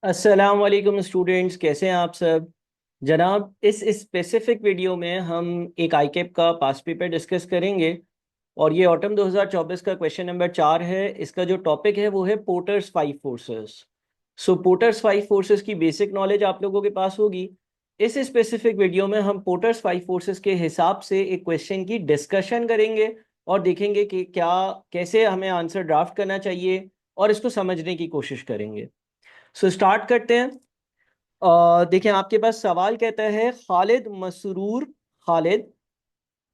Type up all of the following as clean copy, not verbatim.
अस्सलाम वालेकुम स्टूडेंट्स, कैसे हैं आप सब। जनाब, इस स्पेसिफिक वीडियो में हम एक आईकेप का पास्ट पेपर डिस्कस करेंगे और ये ऑटम 2024 का क्वेश्चन नंबर 4 है। इसका जो टॉपिक है वो है पोर्टर्स फाइव फोर्सेस। सो पोर्टर्स फाइव फोर्सेस की बेसिक नॉलेज आप लोगों के पास होगी। इस स्पेसिफिक वीडियो में हम पोर्टर्स फाइव फोर्सेस के हिसाब से एक क्वेश्चन की डिस्कशन करेंगे और देखेंगे कि क्या कैसे हमें आंसर ड्राफ्ट करना चाहिए और इसको समझने की कोशिश करेंगे। सो स्टार्ट करते हैं। देखिए, आपके पास सवाल कहता है Khalid Masroor Khalid,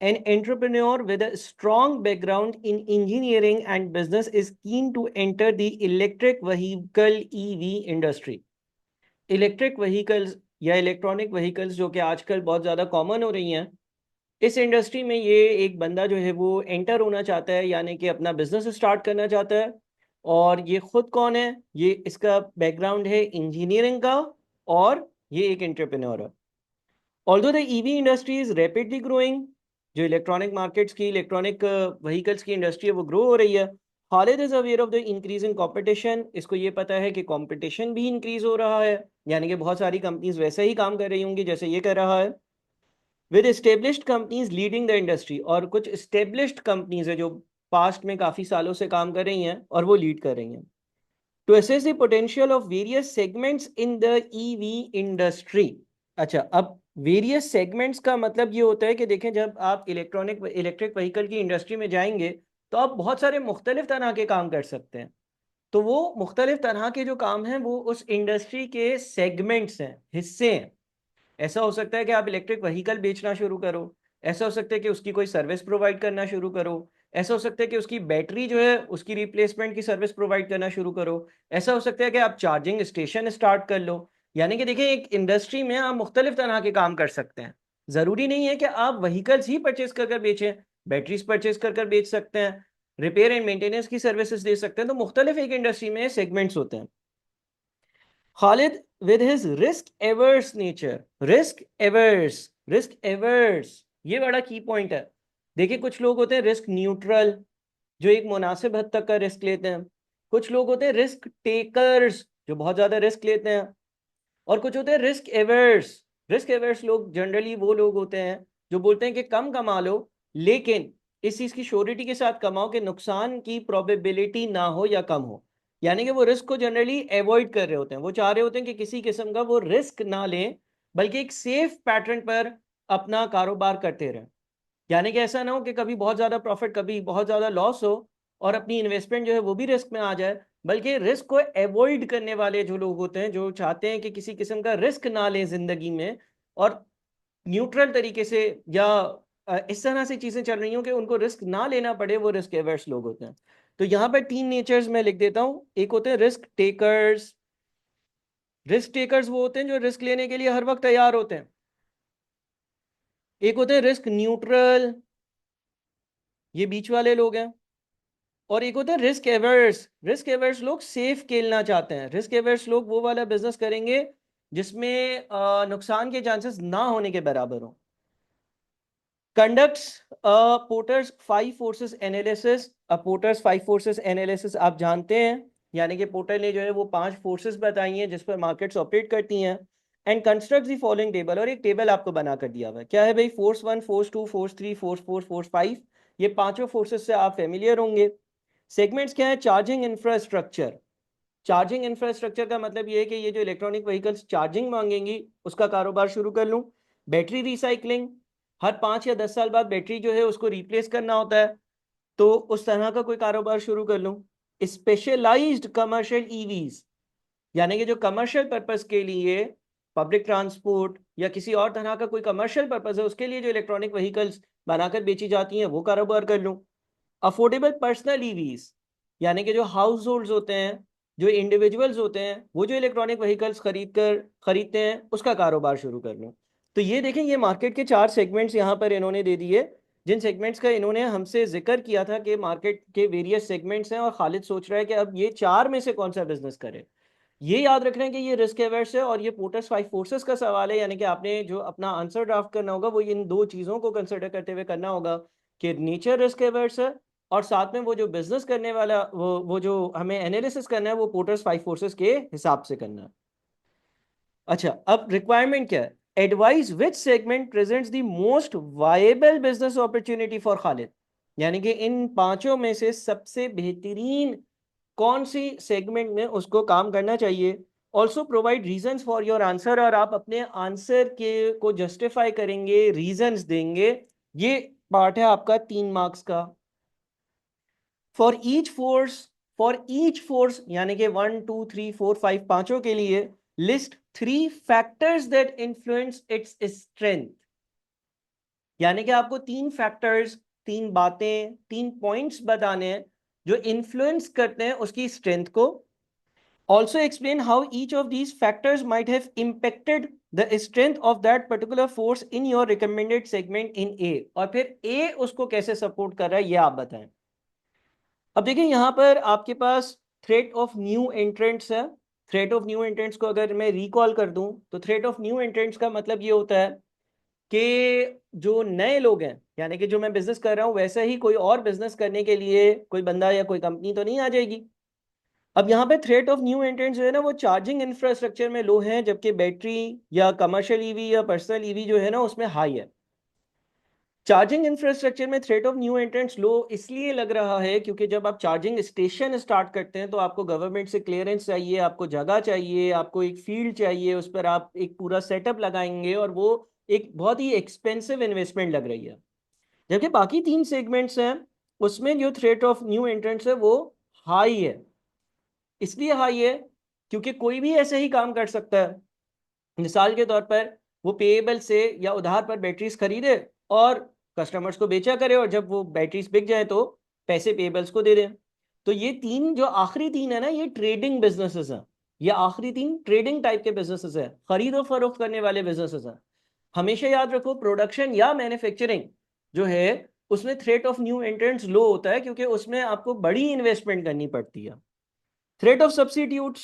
an entrepreneur with a strong background in engineering and business, is keen to enter the electric vehicle EV industry। Electric vehicles या इलेक्ट्रॉनिक व्हीकल्स जो कि आजकल बहुत ज़्यादा कॉमन हो रही हैं, इस इंडस्ट्री में ये एक बंदा जो है वो एंटर होना चाहता है, यानी कि अपना बिजनेस स्टार्ट करना चाहता है। और ये खुद कौन है? ये इसका बैकग्राउंड है इंजीनियरिंग का और ये एक एंटरप्रेन्योर है। Although the EV industry is rapidly growing, जो इलेक्ट्रॉनिक मार्केट्स की इलेक्ट्रॉनिक व्हीकल्स की इंडस्ट्री है वो ग्रो हो रही है। Khalid is aware of the increase in competition, इसको ये पता है कि कॉम्पिटिशन भी इंक्रीज हो रहा है, यानी कि बहुत सारी कंपनीज वैसे ही काम कर रही होंगी जैसे ये कर रहा है। With established companies leading the industry, और कुछ एस्टेब्लिश्ड कंपनीज है जो पास्ट में काफ़ी सालों से काम कर रही हैं और वो लीड कर रही हैं। To assess the potential of various segments in the EV industry. अच्छा, अब वेरियस सेगमेंट्स का मतलब ये होता है कि देखें, जब आप इलेक्ट्रिक व्हीकल की इंडस्ट्री में जाएंगे तो आप बहुत सारे मुख्तलिफ तरह के काम कर सकते हैं। तो वो मुख्तलिफ तरह के जो काम हैं वो उस इंडस्ट्री के सेगमेंट्स हैं, हिस्से हैं। ऐसा हो सकता है कि आप इलेक्ट्रिक व्हीकल बेचना शुरू करो, ऐसा हो सकता है कि उसकी कोई सर्विस प्रोवाइड करना शुरू करो, ऐसा हो सकता है कि उसकी बैटरी जो है उसकी रिप्लेसमेंट की सर्विस प्रोवाइड करना शुरू करो, ऐसा हो सकता है कि आप चार्जिंग स्टेशन स्टार्ट कर लो। यानी कि देखिए, एक इंडस्ट्री में आप मुख्तलिफ तरह के काम कर सकते हैं। ज़रूरी नहीं है कि आप व्हीकल्स ही परचेज कर कर बेचें, बैटरीज परचेज कर कर बेच सकते हैं, रिपेयर एंड मेंटेनेंस की सर्विसेज दे सकते हैं। तो मुख्तलिफ एक इंडस्ट्री में सेगमेंट्स होते हैं। Khalid with his risk averse nature, risk averse, ये बड़ा की पॉइंट है। देखिए, कुछ लोग होते हैं रिस्क न्यूट्रल, जो एक मुनासिब हद तक का रिस्क लेते हैं। कुछ लोग होते हैं रिस्क टेकर्स, जो बहुत ज्यादा रिस्क लेते हैं। और कुछ होते हैं रिस्क एवर्स। रिस्क एवर्स लोग जनरली वो लोग होते हैं जो बोलते हैं कि कम कमा लो, लेकिन इस चीज की श्योरिटी के साथ कमाओ कि नुकसान की प्रोबेबिलिटी ना हो या कम हो। यानी कि वो रिस्क को जनरली अवॉइड कर रहे होते हैं, वो चाह रहे होते हैं कि किसी किस्म का वो रिस्क ना लें, बल्कि एक सेफ पैटर्न पर अपना कारोबार करते रहें। यानी कि ऐसा ना हो कि कभी बहुत ज़्यादा प्रॉफिट कभी बहुत ज़्यादा लॉस हो और अपनी इन्वेस्टमेंट जो है वो भी रिस्क में आ जाए। बल्कि रिस्क को अवॉइड करने वाले जो लोग होते हैं, जो चाहते हैं कि किसी किस्म का रिस्क ना लें ज़िंदगी में, और न्यूट्रल तरीके से या इस तरह से चीज़ें चल रही हों कि उनको रिस्क ना लेना पड़े, वो रिस्क एवर्स लोग होते हैं। तो यहाँ पर तीन नेचर्स मैं लिख देता हूँ। एक होते हैं रिस्क टेकर्स। रिस्क टेकर्स वो होते हैं जो रिस्क लेने के लिए हर वक्त तैयार होते हैं। एक होते हैं रिस्क न्यूट्रल, ये बीच वाले लोग हैं। और एक होता है रिस्क एवर्स। रिस्क एवर्स लोग सेफ खेलना चाहते हैं। रिस्क एवर्स लोग वो वाला बिजनेस करेंगे जिसमें नुकसान के चांसेस ना होने के बराबर हो। Conducts Porter's five forces analysis. अब पोर्टर्स फाइव फोर्सेस एनालिसिस आप जानते हैं, यानी कि पोर्टर ने जो है वो पांच फोर्सेस बताई हैं जिस पर मार्केट्स ऑपरेट करती हैं। And construct the following table, और एक टेबल आपको बना कर दिया हुआ है। क्या है भाई? Force one, force two, force three, force four, force five. ये पांचों फोर्सेस से आप फेमिलियर होंगे। सेगमेंट्स क्या है? Charging infrastructure. चार्जिंग इंफ्रास्ट्रक्चर का मतलब ये है कि ये जो इलेक्ट्रॉनिक व्हीकल्स चार्जिंग मांगेंगी उसका कारोबार शुरू कर लूँ। बैटरी रिसाइकलिंग, हर 5 या 10 साल बाद बैटरी जो है उसको रिप्लेस करना होता है, तो उस तरह का कोई कारोबार शुरू कर लूँ। स्पेशलाइज्ड कमर्शियल ईवीज, यानी कि जो कमर्शियल पर्पस के लिए, पब्लिक ट्रांसपोर्ट या किसी और तरह का कोई कमर्शियल पर्पस है उसके लिए जो इलेक्ट्रॉनिक व्हीकल्स बनाकर बेची जाती हैं वो कारोबार कर लूँ। अफोर्डेबल पर्सनल ईवीज, यानी कि जो हाउस होल्ड होते हैं, जो इंडिविजुअल्स होते हैं, वो जो इलेक्ट्रॉनिक व्हीकल्स खरीदते हैं उसका कारोबार शुरू कर लूँ। तो ये देखें, ये मार्केट के चार सेगमेंट्स यहाँ पर इन्होंने दे दिए, जिन सेगमेंट्स का इन्होंने हमसे जिक्र किया था कि मार्केट के वेरियस सेगमेंट्स हैं, और खालिद सोच रहा है कि अब ये चार में से कौन सा बिजनेस करे। ये याद रखना है कि ये रिस्क एवर्स है और ये पोर्टर्स फाइव फोर्सेस का सवाल है, यानी कि आपने जो अपना आंसर ड्राफ्ट करना होगा वो इन दो चीज़ों को कंसिडर करते हुए करना होगा कि नेचर रिस्क एवर्स है, और साथ में वो जो बिजनेस करने वाला वो जो हमें एनालिसिस करना है वो पोर्टर्स फाइव फोर्सेस के हिसाब से करना है। अच्छा, अब रिक्वायरमेंट क्या है? Advise which segment presents the most viable business opportunity for Khalid, यानी कि इन पांचों में से सबसे बेहतरीन कौन सी सेगमेंट में उसको काम करना चाहिए। Also provide reasons for your answer, और आप अपने आंसर के को जस्टिफाई करेंगे, रीजंस देंगे। ये पार्ट है आपका 3 मार्क्स का। फॉर ईच फोर्स यानी कि 1 2 3 4 5 पांचों के लिए list 3 factors that influence its strength, यानी कि आपको 3 फैक्टर्स, 3 बातें, 3 पॉइंट्स बताने हैं जो इन्फ्लुएंस करते हैं उसकी स्ट्रेंथ को। Also explain how each of these factors might have impacted the strength of that particular force in your recommended segment in A, और फिर A उसको कैसे सपोर्ट कर रहा है ये आप बताएं। अब देखिए यहां पर आपके पास थ्रेट ऑफ न्यू एंट्रेंट्स है। थ्रेट ऑफ न्यू एंट्रेंट्स को अगर मैं रिकॉल कर दूं तो थ्रेट ऑफ न्यू एंट्रेंट्स का मतलब ये होता है कि जो नए लोग हैं, यानी कि जो मैं बिजनेस कर रहा हूं वैसे ही कोई और बिजनेस करने के लिए कोई बंदा या कोई कंपनी तो नहीं आ जाएगी। अब यहाँ पे थ्रेट ऑफ न्यू एंट्रेंट्स जो है ना वो चार्जिंग इंफ्रास्ट्रक्चर में लो है, जबकि बैटरी या कमर्शियल ईवी या पर्सनल ईवी जो है ना उसमें हाई है। चार्जिंग इंफ्रास्ट्रक्चर में थ्रेट ऑफ न्यू एंट्रेंट्स लो इसलिए लग रहा है क्योंकि जब आप चार्जिंग स्टेशन स्टार्ट करते हैं तो आपको गवर्नमेंट से क्लियरेंस चाहिए, आपको जगह चाहिए, आपको एक फील्ड चाहिए, उस पर आप एक पूरा सेटअप लगाएंगे और वो एक बहुत ही एक्सपेंसिव इन्वेस्टमेंट लग रही है। जबकि बाकी 3 सेगमेंट्स हैं उसमें जो थ्रेट ऑफ न्यू एंट्रेंट्स है वो हाई है। इसलिए हाई है क्योंकि कोई भी ऐसे ही काम कर सकता है। मिसाल के तौर पर वो पेएबल से या उधार पर बैटरीज खरीदे और कस्टमर्स को बेचा करे, और जब वो बैटरीज बिक जाए तो पैसे पेएबल्स को दे दें। तो ये तीन जो आखिरी तीन है ना ये ट्रेडिंग बिजनेसेस हैं। ये आखिरी तीन ट्रेडिंग टाइप के बिजनेसेस हैं, खरीद और फरोख्त करने वाले बिजनेसेस हैं। हमेशा याद रखो प्रोडक्शन या मैन्युफैक्चरिंग जो है उसमें थ्रेट ऑफ न्यू एंट्रेंट्स लो होता है क्योंकि उसमें आपको बड़ी इन्वेस्टमेंट करनी पड़ती है। थ्रेट ऑफ सब्सिट्यूट्स,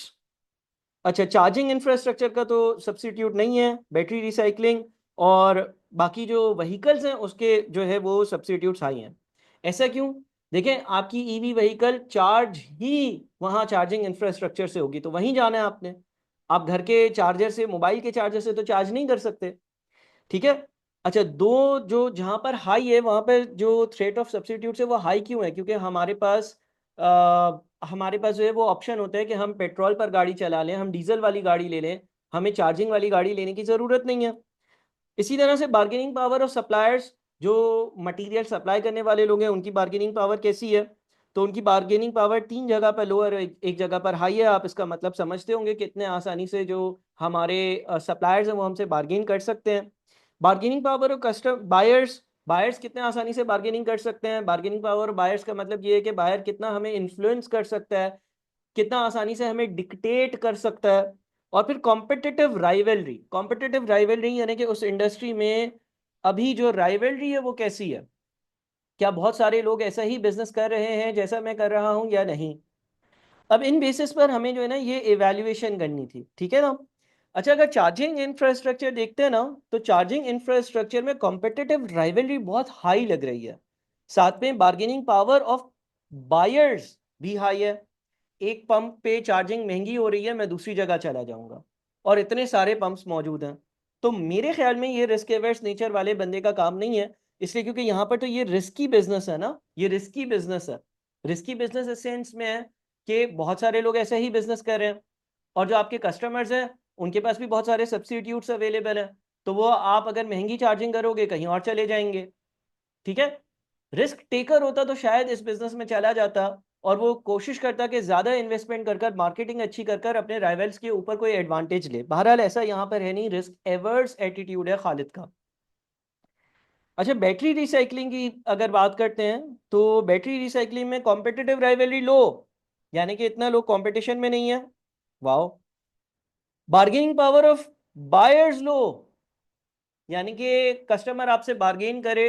अच्छा चार्जिंग इंफ्रास्ट्रक्चर का तो सब्सिट्यूट नहीं है, बैटरी रिसाइकलिंग और बाकी जो व्हीकल्स हैं उसके जो है वो सब्सिट्यूट्स हाई हैं। ऐसा क्यों? देखें आपकी ईवी व्हीकल चार्ज ही वहाँ चार्जिंग इंफ्रास्ट्रक्चर से होगी, तो वहीं जाना है आपने। आप घर के चार्जर से, मोबाइल के चार्जर से तो चार्ज नहीं कर सकते। ठीक है। अच्छा, दो जो जहां पर हाई है वहां पर जो थ्रेट ऑफ सब्सिट्यूट है वो हाई क्यों है? क्योंकि हमारे पास जो है वो ऑप्शन होता है कि हम पेट्रोल पर गाड़ी चला लें, हम डीजल वाली गाड़ी ले लें, हमें चार्जिंग वाली गाड़ी लेने की ज़रूरत नहीं है। इसी तरह से बार्गेनिंग पावर ऑफ सप्लायर्स, जो मटेरियल सप्लाई करने वाले लोग हैं उनकी बार्गेनिंग पावर कैसी है? तो उनकी बार्गेनिंग पावर 3 जगह पर लोअर, एक जगह पर हाई है। आप इसका मतलब समझते होंगे कितने आसानी से जो हमारे सप्लायर्स हैं वो हमसे बार्गेन कर सकते हैं। Bargaining power of custom buyers, buyers कितने आसानी से बार्गेनिंग कर सकते हैं। बार्गेनिंग पावर बायर्स का मतलब ये है कि बायर कितना हमें इन्फ्लुएंस कर सकता है, कितना आसानी से हमें डिक्टेट कर सकता है। और फिर कॉम्पिटिटिव राइवलरी यानी कि उस इंडस्ट्री में अभी जो राइवलरी है वो कैसी है, क्या बहुत सारे लोग ऐसा ही बिजनेस कर रहे हैं जैसा मैं कर रहा हूं या नहीं। अब इन बेसिस पर हमें जो है ना ये इवैल्यूएशन करनी थी, ठीक है ना। अच्छा, अगर चार्जिंग इंफ्रास्ट्रक्चर देखते हैं ना तो चार्जिंग इंफ्रास्ट्रक्चर में कॉम्पिटिटिव राइवलरी बहुत हाई लग रही है। साथ में बार्गेनिंग पावर ऑफ बायर्स भी हाई है। एक पंप पे चार्जिंग महंगी हो रही है, मैं दूसरी जगह चला जाऊंगा और इतने सारे पंप्स मौजूद हैं। तो मेरे ख्याल में ये रिस्क एवर्स नेचर वाले बंदे का काम नहीं है, इसलिए क्योंकि यहाँ पर तो ये रिस्की बिजनेस है ना, ये रिस्की बिजनेस है। रिस्की बिजनेस इस सेंस में है कि बहुत सारे लोग ऐसे ही बिजनेस कर रहे हैं और जो आपके कस्टमर्स हैं उनके पास भी बहुत सारे सब्सिट्यूट्स अवेलेबल हैं, तो वो आप अगर महंगी चार्जिंग करोगे कहीं और चले जाएंगे। ठीक है। रिस्क टेकर होता तो शायद इस बिजनेस में चला जाता और वो कोशिश करता कि ज्यादा इन्वेस्टमेंट कर कर, मार्केटिंग अच्छी कर कर अपने राइवल्स के ऊपर कोई एडवांटेज ले। बहरहाल ऐसा यहाँ पर है नहीं, रिस्क एवर्स एटीट्यूड है खालिद का। अच्छा, बैटरी रिसाइकलिंग की अगर बात करते हैं तो बैटरी रिसाइकलिंग में कॉम्पिटिटिव राइवलरी लो, यानी कि इतना लोग कंपटीशन में नहीं है। Wow. Bargaining power of buyers low, यानी कि कस्टमर आपसे बार्गेन करे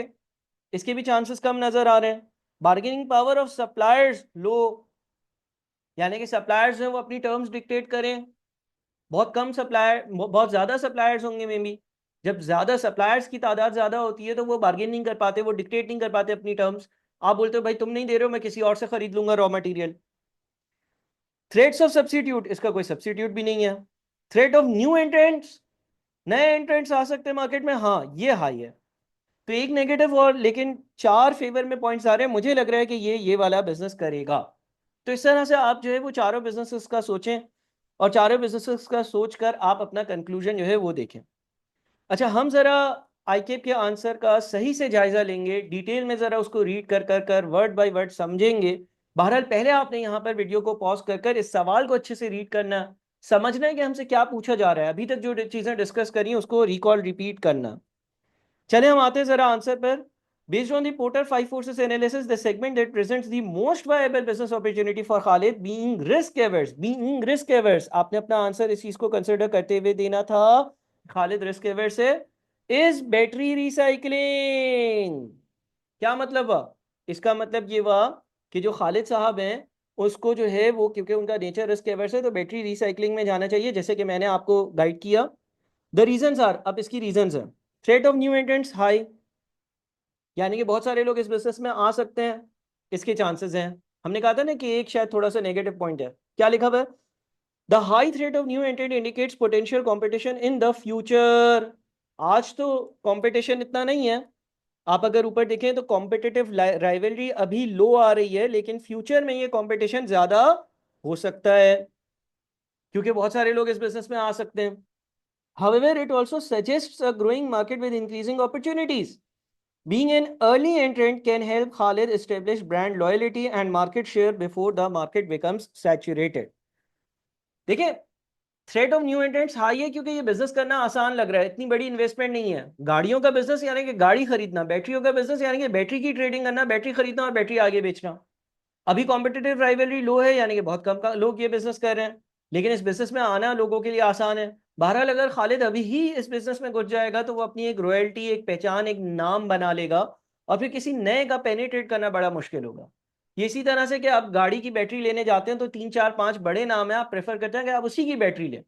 इसके भी चांसेस कम नजर आ रहे हैं। बार्गेनिंग पावर ऑफ सप्लायर्स लो, यानी कि सप्लायर्स हैं वो अपनी टर्म्स डिक्टेट करें। बहुत कम सप्लायर, बहुत ज्यादा सप्लायर्स होंगे मे बी। जब ज्यादा सप्लायर्स की तादाद ज्यादा होती है तो वो बार्गेन नहीं कर पाते, वो डिक्टेट नहीं कर पाते अपनी टर्म्स। आप बोलते हो भाई तुम नहीं दे रहे हो, मैं किसी और से खरीद लूंगा raw material. Threats of substitute, इसका कोई सब्सिट्यूट भी नहीं है। थ्रेट ऑफ न्यू एंट्रेंट्स, नए एंट्रेंट्स आ सकते हैं मार्केट में, हाँ ये हाई है। तो एक नेगेटिव और लेकिन 4 फेवर में पॉइंट्स आ रहे हैं, मुझे लग रहा है कि ये वाला बिजनेस करेगा। तो इस तरह से आप जो है वो चारों बिजनेसेस का सोचें और चारों बिजनेसेस का सोचकर आप अपना कंक्लूजन जो है वो देखें। अच्छा, हम जरा आईकेप के आंसर का सही से जायजा लेंगे, डिटेल में जरा उसको रीड कर वर्ड बाय वर्ड समझेंगे। बहरहाल पहले आपने यहाँ पर वीडियो को पॉज कर इस सवाल को अच्छे से रीड करना, समझना है कि हमसे क्या पूछा जा रहा है, अभी तक जो चीजें डिस्कस करी उसको रिकॉल रिपीट करना। चले हम आते हैं जरा आंसर पर। Based on the Porter five forces analysis, the segment that presents the most viable business opportunity for Khalid being risk averse, आपने अपना आंसर इस चीज को कंसिडर करते हुए देना था, खालिद रिस्क एवर्स है, इज बैटरी रिसाइकलिंग। क्या मतलब हुआ? इसका मतलब ये हुआ कि जो खालिद साहब हैं उसको जो है वो, क्योंकि उनका नेचर रिस्क एवर्स है, तो बैटरी रिसाइकलिंग में जाना चाहिए, जैसे कि मैंने आपको गाइड किया। द रीजंस आर, अब इसकी रीजंस है, threat of new entrants high, यानी कि बहुत सारे लोग इस बिजनेस में आ सकते हैं, इसके चांसेस हैं। हमने कहा था ना कि एक शायद थोड़ा सा नेगेटिव पॉइंट है, क्या लिखा हुआ है? The high threat of new एंट्रेंट indicates potential competition in the future. आज तो कंपटीशन इतना नहीं है, आप अगर ऊपर देखें तो कॉम्पिटिटिव राइवलरी अभी लो आ रही है, लेकिन फ्यूचर में ये कंपटीशन ज्यादा हो सकता है, क्योंकि बहुत सारे लोग इस बिजनेस में आ सकते हैं। However, it also suggests a growing market with increasing opportunities. Being an early entrant can help Khalid establish brand loyalty and market share before the market becomes saturated. देखिए, threat of new entrants high है क्योंकि ये business करना आसान लग रहा है, इतनी बड़ी इन्वेस्टमेंट नहीं है। गाड़ियों का बिजनेस यानी कि गाड़ी खरीदना, बैटरियों का बिजनेस यानी कि बैटरी की ट्रेडिंग करना, बैटरी खरीदना और बैटरी आगे बेचना। अभी कॉम्पिटिटिव राइवलरी लो है, यानी कि बहुत कम लोग ये बिजनेस कर रहे हैं, लेकिन इस बिजनेस में आना लोगों के लिए आसान है। बहरहाल अगर खालिद अभी ही इस बिजनेस में घुस जाएगा तो वो अपनी एक रॉयल्टी, एक पहचान, एक नाम बना लेगा, और फिर किसी नए का पेनिट्रेट करना बड़ा मुश्किल होगा। ये इसी तरह से कि आप गाड़ी की बैटरी लेने जाते हैं तो 3 4 5 बड़े नाम है, आप प्रेफर करते हैं कि आप उसी की बैटरी लें।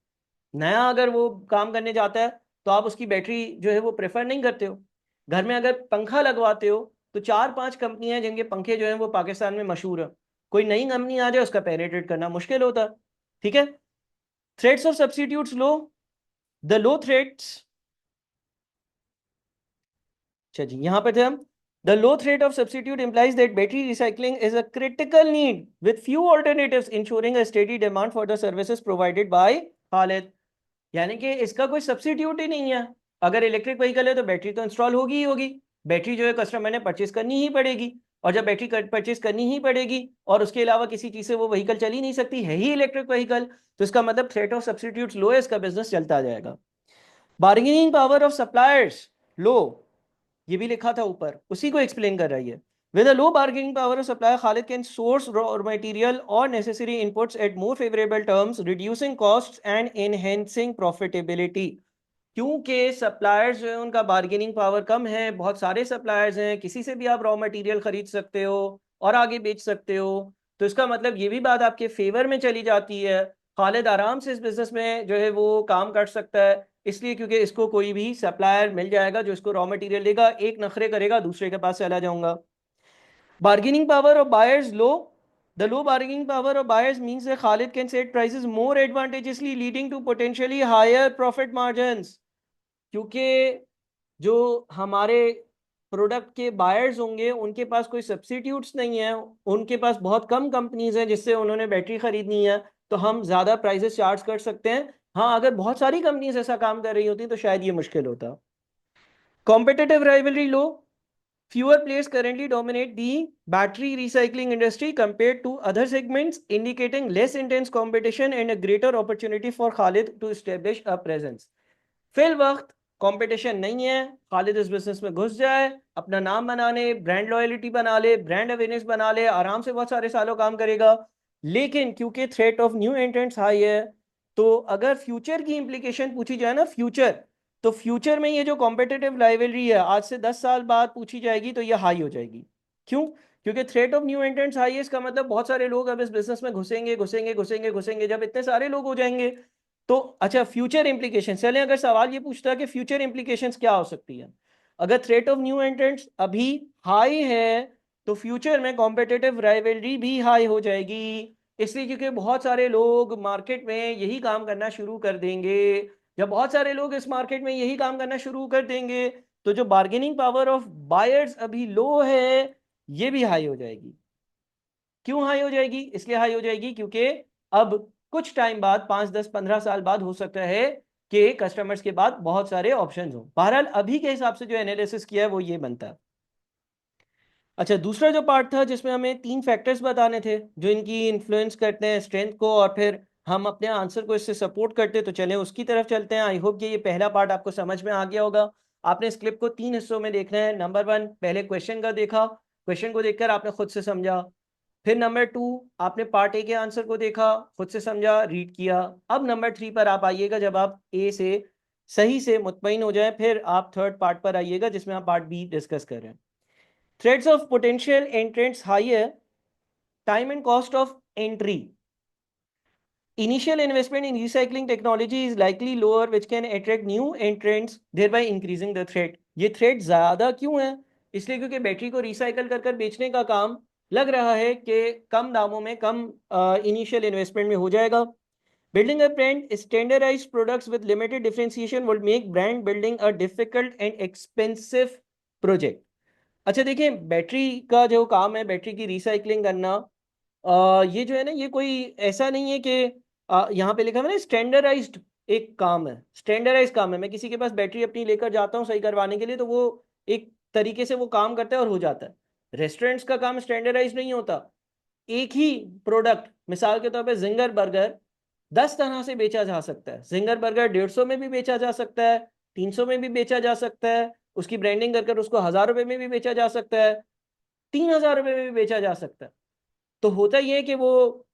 नया अगर वो काम करने जाता है तो आप उसकी बैटरी जो है वो प्रेफर नहीं करते हो। घर में अगर पंखा लगवाते हो तो 4 5 कंपनियां हैं जिनके पंखे जो हैं वो पाकिस्तान में मशहूर है, कोई नई कंपनी आ जाए उसका पेनिट्रेट करना मुश्किल होता है। ठीक है, threats of substitutes low, the low threats, अच्छा जी यहाँ पे थे हम। The low threat of substitute implies that battery recycling is a critical need with few alternatives ensuring a steady demand for the services provided by Khalid। यानी कि इसका कोई substitute ही नहीं है। अगर इलेक्ट्रिक व्हीकल है तो बैटरी तो इंस्टॉल होगी ही होगी, बैटरी जो है कस्टमर ने परचेज करनी ही पड़ेगी, और जब बैटरी परचेज करनी ही पड़ेगी और उसके अलावा किसी चीज से वो व्हीकल चल ही नहीं सकती, है ही इलेक्ट्रिक व्हीकल, तो इसका मतलब थ्रेट ऑफ सब्स्टिट्यूट्स लो है, इसका बिजनेस चलता जाएगा। बार्गेनिंग पावर ऑफ सप्लायर्स लो, ये भी लिखा था ऊपर, उसी को एक्सप्लेन कर रही है। With a low bargaining power of supplier, Khalid can source raw material or necessary inputs at more favorable terms, reducing costs and enhancing profitability। क्योंकि सप्लायर्स जो है उनका बार्गेनिंग पावर कम है, बहुत सारे सप्लायर्स हैं, किसी से भी आप रॉ मटेरियल खरीद सकते हो और आगे बेच सकते हो, तो इसका मतलब ये भी बात आपके फेवर में चली जाती है। खालिद आराम से इस बिजनेस में जो है वो काम कर सकता है, इसलिए क्योंकि इसको कोई भी सप्लायर मिल जाएगा जो इसको रॉ मटेरियल देगा, एक नखरे करेगा दूसरे के पास चला जाऊंगा। Bargaining power of buyers low, the low bargaining power of buyers means that Khalid can set prices more advantageously, leading to potentially higher profit margins। क्योंकि जो हमारे प्रोडक्ट के बायर्स होंगे उनके पास कोई सब्सिट्यूट्स नहीं है, उनके पास बहुत कम कंपनीज हैं जिससे उन्होंने बैटरी खरीदनी है, तो हम ज़्यादा प्राइसेस चार्ज कर सकते हैं। हाँ, अगर बहुत सारी कंपनीज ऐसा काम कर रही होती तो शायद ये मुश्किल होता। Competitive rivalry low, fewer players currently dominate the battery recycling industry compared to other segments, indicating less intense competition and a greater opportunity for Khalid to establish a presence। फिल वक्त कंपटीशन नहीं है, खालिद इस बिजनेस में घुस जाए, अपना नाम बना ले, ब्रांड लॉयल्टी बना ले, ब्रांड अवेयरनेस बना ले, आराम से बहुत सारे सालों काम करेगा। लेकिन क्योंकि threat of new entrants high है, तो अगर फ्यूचर की इंप्लीकेशन पूछी जाए ना, फ्यूचर, तो फ्यूचर में ये जो कॉम्पिटिटिव राइवलरी है आज से 10 साल बाद पूछी जाएगी तो ये हाई हो जाएगी। क्यों? क्योंकि threat of new entrants high है, इसका मतलब बहुत सारे लोग अब इस बिजनेस में घुसेंगे घुसेंगे घुसेंगे घुसेंगे, जब इतने सारे लोग हो जाएंगे तो अच्छा फ्यूचर इंप्लीकेशन, चलें अगर सवाल ये पूछता है कि फ्यूचर इंप्लीकेशंस क्या हो सकती है, अगर थ्रेट ऑफ न्यू एंट्रेंट्स अभी हाई है तो फ्यूचर में कॉम्पिटिटिव राइवलरी भी हाई हो जाएगी। इसलिए क्योंकि बहुत सारे लोग मार्केट में यही काम करना शुरू कर देंगे। जब बहुत सारे लोग इस मार्केट में यही काम करना शुरू कर देंगे तो जो बार्गेनिंग पावर ऑफ बायर्स अभी लो है ये भी हाई हो जाएगी। क्यों हाई हो जाएगी? इसलिए हाई हो जाएगी क्योंकि अब कुछ टाइम बाद 5, 10, 15 साल बाद हो सकता है कि कस्टमर्स के बाद बहुत सारे ऑप्शंस हो। बहरहाल अभी के हिसाब से जो एनालिसिस किया है वो ये बनता है। अच्छा, दूसरा जो पार्ट था जिसमें हमें 3 फैक्टर्स बताने थे जो इनकी इन्फ्लुएंस करते हैं स्ट्रेंथ को और फिर हम अपने आंसर को इससे सपोर्ट करते हैं, तो चलें उसकी तरफ चलते हैं। आई होप कि ये पहला पार्ट आपको समझ में आ गया होगा। आपने इस क्लिप को 3 हिस्सों में देखना है। नंबर 1 पहले क्वेश्चन का देखा, क्वेश्चन को देखकर आपने खुद से समझा। फिर नंबर 2 आपने पार्ट ए के आंसर को देखा, खुद से समझा, रीड किया। अब नंबर 3 पर आप आइएगा जब आप ए से सही से मुतमईन हो जाए, फिर आप थर्ड पार्ट पर आइएगा जिसमें आप पार्ट बी डिस्कस कर रहे हैं। Threats of potential entrants higher, time and cost of entry. Initial investment in recycling technology is likely lower, which can attract new entrants, thereby increasing the threat. ये threat ज़्यादा क्यों है? इसलिए क्योंकि battery को रिसाइकल कर कर बेचने का काम लग रहा है कि कम दामों में कम इनिशियल इन्वेस्टमेंट में हो जाएगा। Building a brand standardized products with limited differentiation would make brand building a difficult and expensive project. अच्छा देखिए, बैटरी का जो काम है, बैटरी की रिसाइकलिंग करना, ये जो है ना, ये कोई ऐसा नहीं है कि यहाँ पे लिखा हुआ है ना स्टैंडर्डाइज्ड एक काम है, स्टैंडर्डाइज्ड काम है। मैं किसी के पास बैटरी अपनी लेकर जाता हूँ सही करवाने के लिए, तो वो एक तरीके से वो काम करता है और हो जाता है। रेस्टोरेंट्स का काम स्टैंडर्डाइज्ड नहीं होता। एक ही प्रोडक्ट, मिसाल के तौर पे जिंगर बर्गर 10 तरह से बेचा जा सकता है। जिंगर बर्गर 150 में भी बेचा जा सकता है, 300 में भी बेचा जा सकता है, उसकी ब्रांडिंग कर उसको 1000 रुपए में भी बेचा जा सकता है, 3000 रुपए में भी बेचा जा सकता है। तो होता ये है कि वो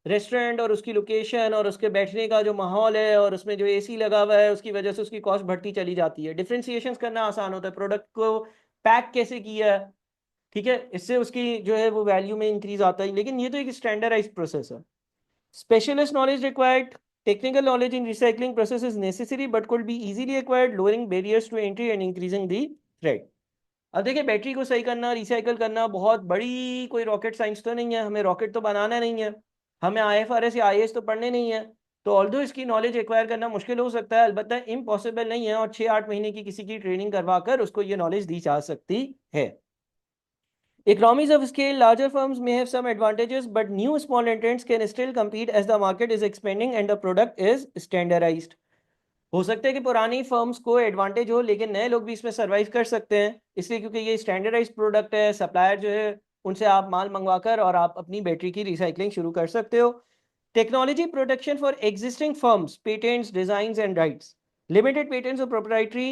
रेस्टोरेंट और उसकी लोकेशन और उसके बैठने का जो माहौल है और उसमें जो एसी लगा हुआ है उसकी वजह से उसकी कॉस्ट बढ़ती चली जाती है। डिफ्रेंसिएशन करना आसान होता है, प्रोडक्ट को पैक कैसे किया है, ठीक है, इससे उसकी जो है वो वैल्यू में इंक्रीज आता है। लेकिन ये तो एक स्टैंडर्डाइज्ड प्रोसेस है। Specialist knowledge required. Technical knowledge in recycling process is necessary but could be easily acquired, lowering barriers to entry and increasing the threat. अब देखिए, बैटरी को सही करना, रिसाइकल करना बहुत बड़ी कोई रॉकेट साइंस तो नहीं है। हमें रॉकेट तो बनाना नहीं है, हमें IFRS या IAS तो पढ़ने नहीं है। तो ऑल्दो इसकी नॉलेज एक्वायर करना मुश्किल हो सकता है, अलबत्ता इम्पॉसिबल नहीं है, और 6-8 महीने की किसी की ट्रेनिंग करवा कर उसको ये नॉलेज दी जा सकती है। Economies of scale, larger firms may have some advantages, but new small entrants can still compete as the market is expanding and the product is standardized. हो सकता है कि पुरानी फर्म्स को एडवांटेज हो, लेकिन नए लोग भी इसमें सर्वाइव कर सकते हैं, इसलिए क्योंकि ये स्टैंडर्डाइज्ड प्रोडक्ट है। सप्लायर जो है उनसे आप माल मंगवा कर और आप अपनी बैटरी की रिसाइकलिंग शुरू कर सकते हो। Technology protection for existing firms, patents, designs and rights. Limited patents और proprietary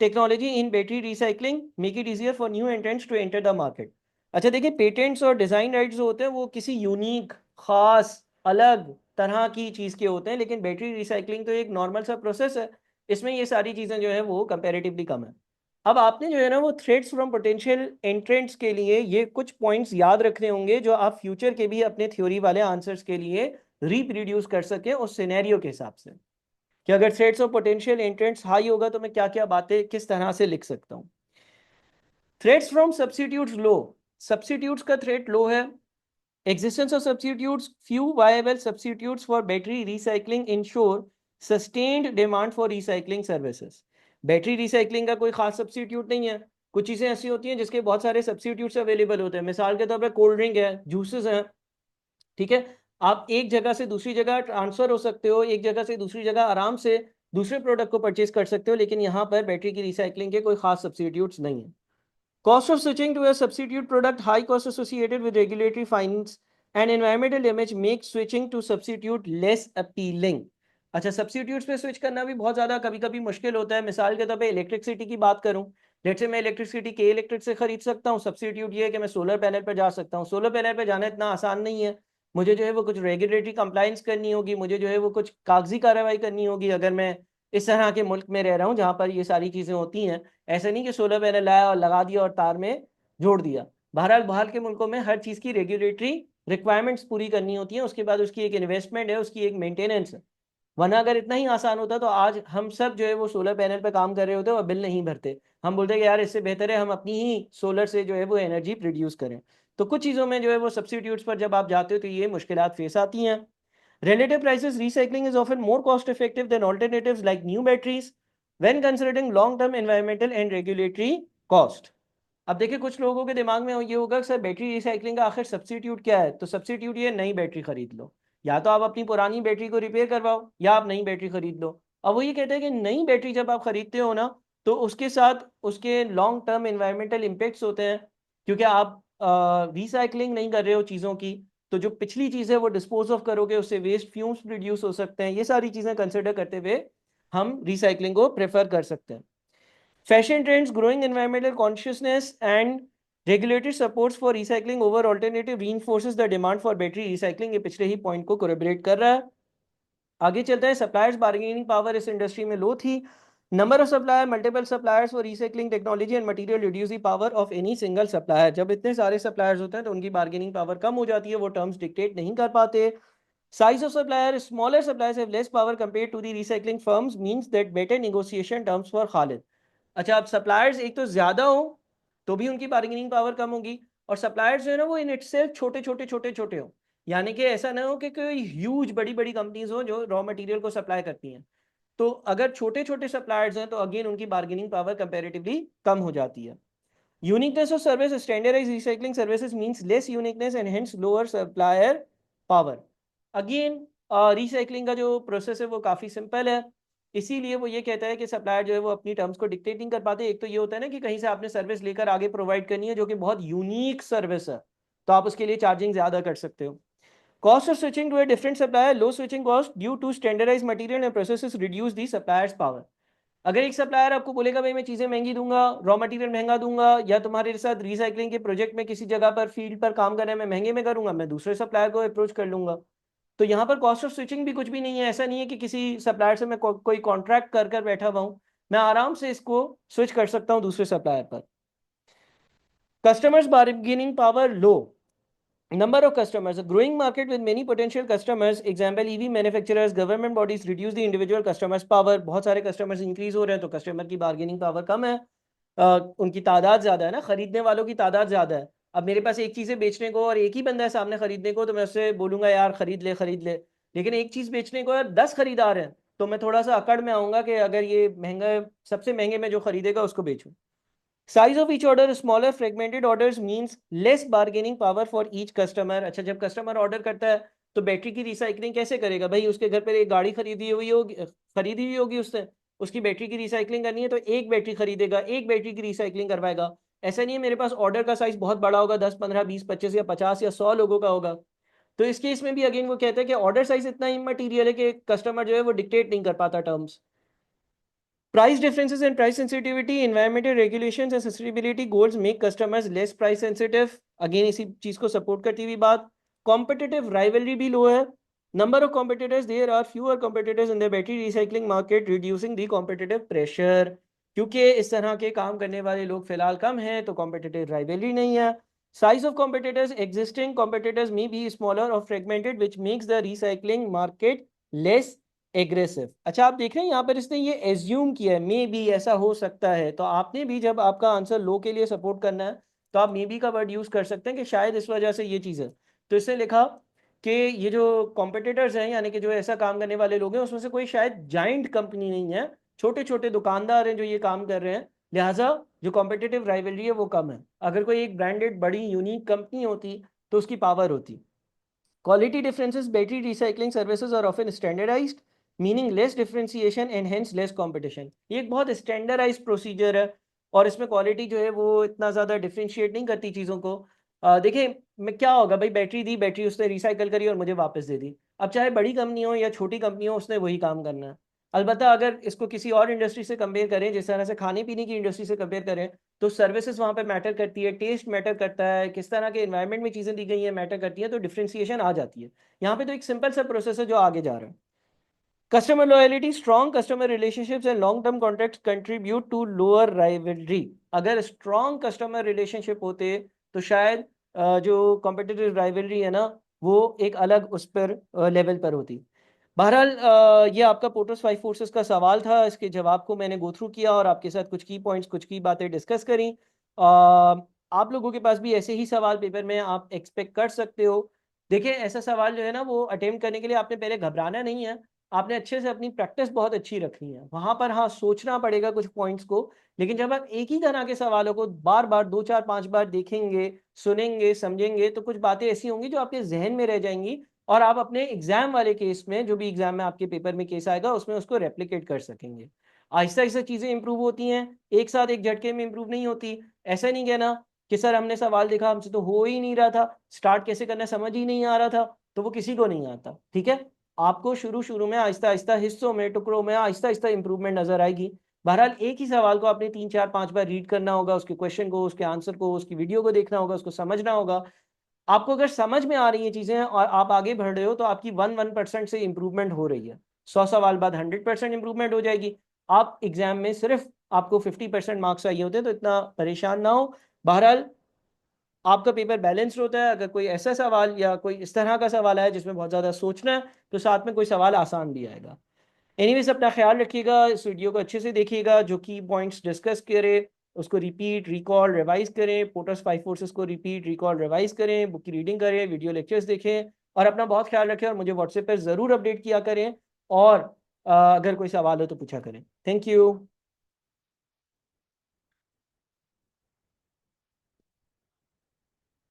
technology in battery recycling make it easier for new entrants to enter the market. अच्छा देखिए, पेटेंट्स और डिजाइन राइट्स जो होते हैं वो किसी यूनिक, खास, अलग तरह की चीज़ के होते हैं, लेकिन बैटरी रिसाइकलिंग तो एक नॉर्मल सा प्रोसेस है, इसमें ये सारी चीज़ें जो है वो कंपैरेटिवली कम है। अब आपने जो है ना वो थ्रेट्स फ्रॉम पोटेंशियल एंट्रेंट्स के लिए ये कुछ पॉइंट्स याद रखने होंगे जो आप फ्यूचर के भी अपने थ्योरी वाले आंसर्स के लिए रिप्रोड्यूस कर सकें उस सिनेरियो के हिसाब से, कि अगर threats of potential entrants high होगा तो मैं क्या क्या बातें किस तरह से लिख सकता हूँ। Threats from substitutes low, substitutes का थ्रेट लो है। Existence of substitutes, few viable substitutes for battery recycling ensure sustained demand for recycling services. Battery recycling का कोई खास सब्सिट्यूट नहीं है। कुछ चीज़ें ऐसी होती हैं जिसके बहुत सारे सब्सिट्यूट्स अवेलेबल होते हैं। मिसाल के तौर पर कोल्ड ड्रिंक है, जूसेस हैं, ठीक है। आप एक जगह से दूसरी जगह ट्रांसफ़र हो सकते हो, एक जगह से दूसरी जगह आराम से दूसरे प्रोडक्ट को परचेज कर सकते हो, लेकिन यहाँ पर बैटरी की रिसाइकलिंग के कोई खास सब्सिट्यूट्स नहीं है। Cost of switching to a substitute product, high cost associated with regulatory fines and environmental damage make switching to substitute less appealing. अच्छा, सब्सिट्यूट्स पे स्विच करना भी बहुत ज़्यादा कभी कभी मुश्किल होता है। मिसाल के तौर पे इलेक्ट्रिसिटी की बात करूं, लेट से मैं इलेक्ट्रिसिटी के इलेक्ट्रिक से खरीद सकता हूं। सब्सिट्यूट ये है कि मैं सोलर पैनल पर जा सकता हूं। सोलर पैनल पर जाना इतना आसान नहीं है, मुझे जो है वो कुछ रेगुलेटरी कंप्लाइंस करनी होगी, मुझे जो है वो कुछ कागजी कार्रवाई करनी होगी अगर मैं इस तरह के मुल्क में रह रहा हूँ जहाँ पर ये सारी चीज़ें होती हैं। ऐसा नहीं कि सोलर पैनल लाया और लगा दिया और तार में जोड़ दिया। बहरहाल बाहर के मुल्कों में हर चीज़ की रेगुलेटरी रिक्वायरमेंट्स पूरी करनी होती हैं, उसके बाद उसकी एक इन्वेस्टमेंट है, उसकी एक मेंटेनेंस है। वरना अगर इतना ही आसान होता तो आज हम सब जो है वो सोलर पैनल पे काम कर रहे होते और बिल नहीं भरते। हम बोलते कि यार इससे बेहतर है हम अपनी ही सोलर से जो है वो एनर्जी प्रोड्यूस करें। तो कुछ चीज़ों में जो है वो सब्सिट्यूट्स पर जब आप जाते हो तो ये मुश्किलात फेस आती हैं। Relative prices recycling is often more cost effective than alternatives like new batteries when considering long term environmental and regulatory cost. अब देखिए कुछ लोगों के दिमाग में ये होगा कि सर बैटरी रिसाइकलिंग का आखिर सब्स्टिट्यूट क्या है, तो सब्स्टिट्यूट ये नई बैटरी खरीद लो, या तो आप अपनी पुरानी बैटरी को रिपेयर करवाओ या आप नई बैटरी खरीद लो। अब वो ये कहते हैं कि नई बैटरी जब आप खरीदते हो ना, तो उसके साथ उसके लॉन्ग टर्म एनवायरमेंटल इम्पेक्ट्स होते हैं, क्योंकि आप रिसाइकलिंग नहीं कर रहे हो चीज़ों की, तो जो पिछली चीज़ है वो डिस्पोज ऑफ करोगे, उससे वेस्ट फ्यूम्स प्रोड्यूस हो सकते हैं। ये सारी चीज़ें कंसिडर करते हुए हम रिसाइकलिंग को प्रेफर कर सकते हैं। Fashion trends, growing environmental consciousness, and regulatory supports for recycling over alternative reinforces the demand for battery recycling. ये पिछले ही पॉइंट को कोरिलेट कर रहा है। आगे चलता है, सप्लायर्स बार्गेनिंग पावर इस इंडस्ट्री में लो थी। Number of supplier, multiple suppliers for recycling technology and material reduce the power of any single supplier. जब इतने सारे सप्लायर्स होते हैं तो उनकी बार्गेनिंग पावर कम हो जाती है, वो टर्म्स डिक्टेट नहीं कर पाते। Size of supplier, smaller suppliers have less power compared to the recycling firms, means that better negotiation terms for Khalid. अच्छा, अब सप्लायर्स एक तो ज्यादा हो तो भी उनकी बार्गेनिंग पावर कम होगी, और सप्लायर्स जो है ना वो इन इटसेल्फ छोटे छोटे छोटे छोटे हो, यानी कि ऐसा ना हो कि कोई ह्यूज बड़ी बड़ी कंपनीज हो जो रॉ मटेरियल को सप्लाई करती हैं। तो अगर छोटे छोटे सप्लायर्स हैं तो अगेन उनकी बार्गेनिंग पावर कंपैरेटिवली कम हो जाती है। Uniqueness of service, standardised recycling services means less uniqueness and hence lower supplier power. Again recycling का जो प्रोसेस है वो काफ़ी सिंपल है, इसीलिए वो ये कहता है कि सप्लायर जो है वो अपनी टर्म्स को डिक्टेट नहीं कर पाते। एक तो ये होता है ना कि कहीं से आपने सर्विस लेकर आगे प्रोवाइड करनी है जो कि बहुत यूनिक सर्विस है, तो आप उसके लिए चार्जिंग ज़्यादा कर सकते हो। Cost of switching to a different supplier, low switching cost due to standardized material and processes reduce the supplier's power. अगर एक सप्लायर आपको बोलेगा भाई मैं चीज़ें महंगी दूंगा, रॉ मटेरियल महंगा दूंगा, या तुम्हारे साथ रिसाइकलिंग के प्रोजेक्ट में किसी जगह पर फील्ड पर काम करना है मैं महंगे में करूंगा, मैं दूसरे सप्लायर को अप्रोच कर लूंगा। तो यहाँ पर कॉस्ट ऑफ स्विचिंग भी कुछ भी नहीं है। ऐसा नहीं है कि किसी सप्लायर से मैं कोई कॉन्ट्रैक्ट कर बैठा हुआ हूँ, मैं आराम से इसको स्विच कर सकता हूँ दूसरे सप्लायर पर। Customers bargaining power low, number of customers, a growing market with many potential customers, example EV manufacturers, government bodies reduce the individual customers power। बहुत सारे customers increase हो रहे हैं तो customer की bargaining power कम है, उनकी तादाद ज्यादा है ना, खरीदने वालों की तादाद ज्यादा है। अब मेरे पास एक चीजें बेचने को और एक ही बंदा है सामने खरीदने को, तो मैं उससे बोलूंगा यार खरीद ले खरीद ले, लेकिन एक चीज बेचने को यार 10 खरीदार हैं, तो मैं थोड़ा सा अकड़ में आऊंगा कि अगर ये महंगा, सबसे महंगे में जो खरीदेगा उसको बेचूं। Size of each order, smaller fragmented orders means less bargaining power for each customer। अच्छा, जब कस्टमर ऑर्डर करता है तो बैटरी की रिसाइकलिंग कैसे करेगा भाई, उसके घर पर एक गाड़ी खरीदी हुई होगी उसने, उसकी बैटरी की रिसाइकलिंग करनी है तो एक बैटरी खरीदेगा, एक बैटरी की रिसाइकलिंग करवाएगा। ऐसा नहीं है मेरे पास ऑर्डर का साइज बहुत बड़ा होगा, 10 15 20 25 या 50 या 100 लोगों का होगा। तो इस केस में भी अगेन वो कहता है कि ऑर्डर साइज इतना इमटेरियल है कि कस्टमर जो है वो डिक्टेट नहीं कर पाता terms. Price differences and price sensitivity, environmental regulations and sustainability goals make customers less price sensitive। Again इसी चीज को सपोर्ट करती हुई बात। Competitive rivalry भी लो है। Number of competitors, there are fewer competitors in the battery recycling market, reducing the competitive pressure। क्योंकि इस तरह के काम करने वाले लोग फिलहाल कम हैं तो competitive rivalry नहीं है। Size of competitors, existing competitors may be smaller or fragmented, which makes the recycling market less aggressive. अच्छा, आप देख रहे हैं यहाँ पर इसने ये एज्यूम किया है मे बी ऐसा हो सकता है, तो आपने भी जब आपका आंसर लो के लिए सपोर्ट करना है तो आप मे बी का वर्ड यूज कर सकते हैं कि शायद इस वजह से ये चीज़ है। तो इसने लिखा कि ये जो कॉम्पिटिटर्स हैं यानी कि जो ऐसा काम करने वाले लोग हैं उसमें से कोई शायद जाइंट कंपनी नहीं है, छोटे छोटे दुकानदार हैं जो ये काम कर रहे हैं, लिहाजा जो कॉम्पिटिटिव राइवलरी है वो कम है। अगर कोई एक ब्रांडेड बड़ी यूनिक कंपनी होती तो उसकी पावर होती। Quality differences, battery recycling services are often standardized, meaning less differentiation and hence less competition। ये एक बहुत स्टैंडर्डाइज प्रोसीजर है और इसमें क्वालिटी जो है वो इतना ज़्यादा डिफ्रेंशिएट नहीं करती चीज़ों को। देखिए मैं क्या होगा भाई, बैटरी दी, बैटरी उसने रिसाइकल करी और मुझे वापस दे दी। अब चाहे बड़ी कंपनी हो या छोटी कंपनी हो उसने वही काम करना है। अलबत्ता अगर इसको किसी और इंडस्ट्री से कंपेयर करें, जिस तरह से खाने पीने की इंडस्ट्री से कंपेयर करें, तो सर्विसेज वहाँ पे मैटर करती है, टेस्ट मैटर करता है, किस तरह के एनवायरनमेंट में चीज़ें दी गई हैं मैटर करती है, तो डिफ्रेंसिएशन आ जाती है। यहाँ पे तो एक सिंपल सा प्रोसेस है जो आगे जा रहा है। Customer loyalty, strong customer relationships and long term contracts contribute to lower rivalry. अगर स्ट्रॉन्ग कस्टमर रिलेशनशिप होते तो शायद जो कॉम्पिटिटिव राइवलरी है ना वो एक अलग उस पर लेवल पर होती। बहरहाल ये आपका पोटस 5 फोर्सेस का सवाल था, इसके जवाब को मैंने गो थ्रू किया और आपके साथ कुछ की पॉइंट्स, कुछ की बातें डिस्कस करी। आप लोगों के पास भी ऐसे ही सवाल पेपर में आप एक्सपेक्ट कर सकते हो देखिए ऐसा सवाल जो है ना वो अटेम्प्ट करने के लिए आपने पहले घबराना नहीं है, आपने अच्छे से अपनी प्रैक्टिस बहुत अच्छी रखनी है। वहाँ पर हाँ, सोचना पड़ेगा कुछ पॉइंट्स को, लेकिन जब आप एक ही तरह के सवालों को बार-बार 2, 4, 5 बार देखेंगे, सुनेंगे, समझेंगे, तो कुछ बातें ऐसी होंगी जो आपके ज़हन में रह जाएँगी और आप अपने एग्ज़ाम वाले केस में, जो भी एग्ज़ाम में आपके पेपर में केस आएगा, उसमें उसको रेप्लिकेट कर सकेंगे। आहिस्ता-आहिस्ता चीज़ें इम्प्रूव होती हैं, एक साथ एक झटके में इम्प्रूव नहीं होती। ऐसा नहीं कहना कि सर हमने सवाल देखा, हमसे तो हो ही नहीं रहा था, स्टार्ट कैसे करना है समझ ही नहीं आ रहा था, तो वो किसी को नहीं आता, ठीक है? आपको शुरू-शुरू में आहिस्ता-आहिस्ता हिस्सों में, टुकड़ों में आहिस्ता-आहिस्ता इम्प्रूवमेंट नज़र आएगी। बहरहाल एक ही सवाल को आपने 3, 4, 5 बार रीड करना होगा, उसके क्वेश्चन को, उसके आंसर को, उसकी वीडियो को देखना होगा, उसको समझना होगा। आपको अगर समझ में आ रही हैं चीज़ें और आप आगे बढ़ रहे हो, तो आपकी 1% से इम्प्रूवमेंट हो रही है। 100 सवाल बाद 100% इम्प्रूवमेंट हो जाएगी। आप एग्ज़ाम में सिर्फ़ आपको 50% मार्क्स चाहिए होते हैं, तो इतना परेशान ना हो। बहरहाल आपका पेपर बैलेंस्ड होता है, अगर कोई ऐसा सवाल या कोई इस तरह का सवाल आया जिसमें बहुत ज़्यादा सोचना है, तो साथ में कोई सवाल आसान भी आएगा। एनीवेज़ अपना ख़्याल रखिएगा, इस वीडियो को अच्छे से देखिएगा, जो की पॉइंट्स डिस्कस करे, उसको रिपीट, रिकॉल, रिवाइज़ करें, पोटर्स 5 फोर्सेस को रिपीट, रिकॉल, रिवाइज़ करें, बुक की रीडिंग करें, वीडियो लेक्चर्स देखें और अपना बहुत ख़्याल रखें और मुझे व्हाट्सएप पे ज़रूर अपडेट किया करें और अगर कोई सवाल हो तो पूछा करें। Thank you.